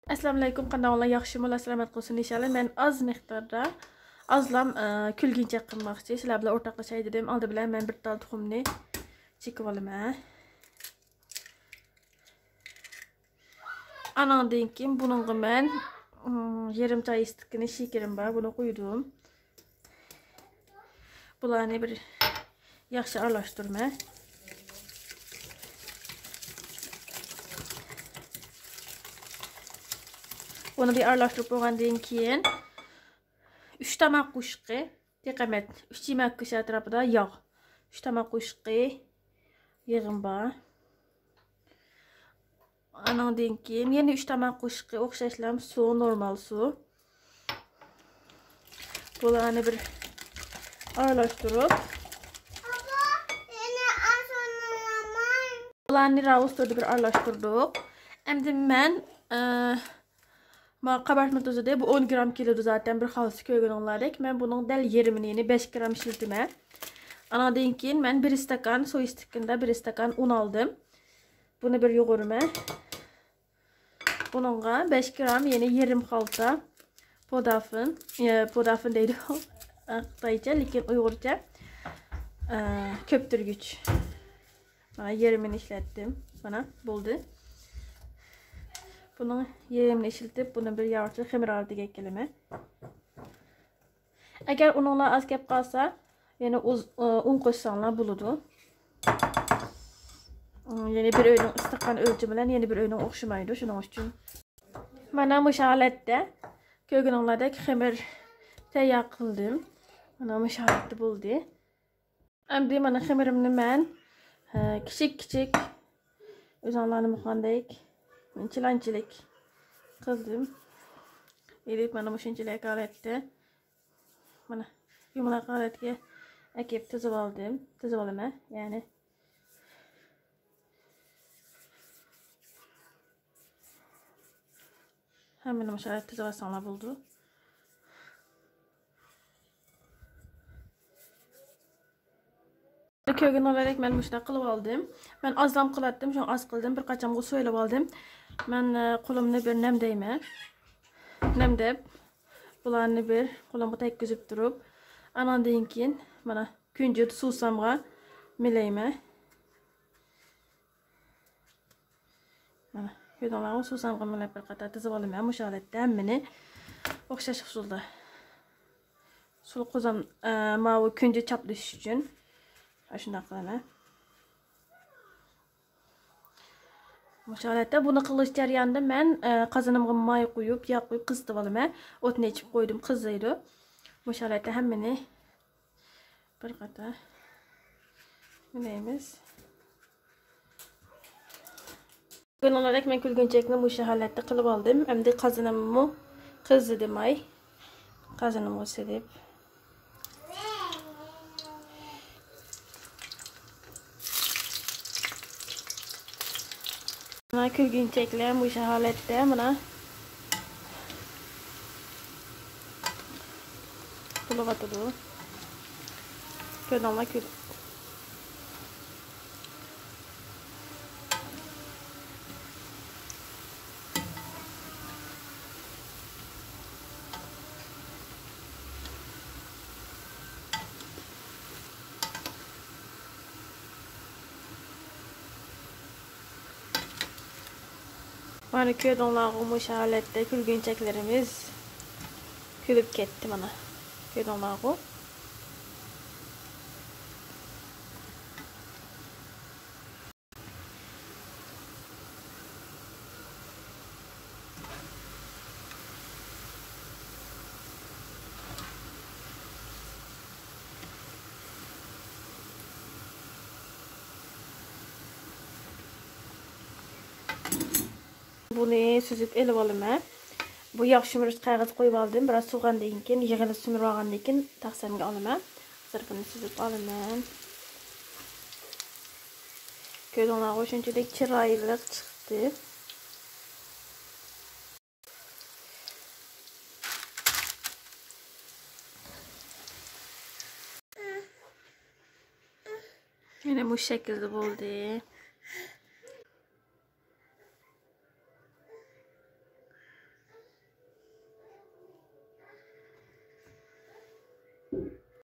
Assalomu alaykum, qanday yaxshimisiz? Salomat bo'lsin inshaalloh. Men oz miqdorda ozlam kulgincha qilmoqchi. Sizlar bilan o'rtoqlashay dedim. Oldi bilan men bir tal tuxumni chekib olaman. Anandan keyin buningga men yarım choy stikini shekarim bor, buni qo'ydim. Bularni bir yaxshi aralashtirma. Bunu bir aralashtirib bo'lgandan keyin 3 tomoq qo'shqi, taqamat 3 yemak kaşığı atrofida yog', 3 tomoq qo'shqi yig'im bor. Anandan keyin yana 3 tomoq qo'shqi o'xshashlam suv, normal suv. Bularni bir aralashtirib, bularni ravusturda bir aralashtirdik. Endi men kabartma tuzu de bu 10 gram kilodu zaten bir halsı koygun onlardaki. Ben bunun del yerimini yani 5 gram şiltime. Anadan keyin ben 1 stakan soy stikinde 1 stakan un aldım. Bunu bir yoğurma. Bununla 5 gram yeni yerim halta podafın deydi o. Xitaycha, lekin Uyg'urcha köptürgüç. Bana yerimini işlettim. Bana buldu. Bunu yerimini işiltip bunu bir yavaşça xemir haline getirme. Eğer ununla az kep kalsa yani un koysanlar buludu. Yani bir öğünün istikan ölçümüyle yeni bir öğünün okşumaydı şunun için. Bana müşahalette kögününlerdeki xemir teyar kıldım. Bana müşahalette buldu. Şimdi bana xemirimni ben küçük uzanlarını mıkandayık. Çılançılık kıldım. Edip bana muşunçılık alette. Bana yumulak aletke ekip tuzub aldım. Tuzub alama yani. Hemen muşaret tuzub alsanlar buldu. Kögün olarak ben muşta kılıp aldım. Ben azlam kılattım. Şu an az kıldım. Bir kaçamga soyulub aldım. Ben kolumni bir nemdeyme. Nemdep bularni bir qo'limga tekkizib turib, anandan keyin mana kunjut suvsamga milayman. Mana ko'donlarni suvsamga milab bir qator tizib olaman. O'sha holatda hammani o'xshash usulda. Sul qo'zam mavi kunjut chaplish uchun shunday qilaman. Müşahalette bunu qilish jarayonida men qozonimga may qo'yib, yog' qo'yib qizitib olaman. O'tni ichib qo'ydim, qiziydi. Müşahalette hammani bir qator milaymiz. Bugun olarak men kulgunchakni müşahalette qilib oldim. Endi qozonimni qizidi may. Qozonimga silib Mana kulgunchaklar bu holatda mana bo'layotdi. Ko'donlar kul. Mana ko'donlarga o'sha holatda kulgunchaklarimiz kulib ketdi mana. Ko'donlarga bunu süzüp elib olaman. Bu yağ şümürüz qog'oz qo'yib oldim. Biroz so'g'andan keyin yig'ilib simirib olgandan keyin taqsamga olaman. Hozir buni süzüp olaman. Ko'donlar shunchalik chiroyli chiqdi. Yine bu şekilde oldu.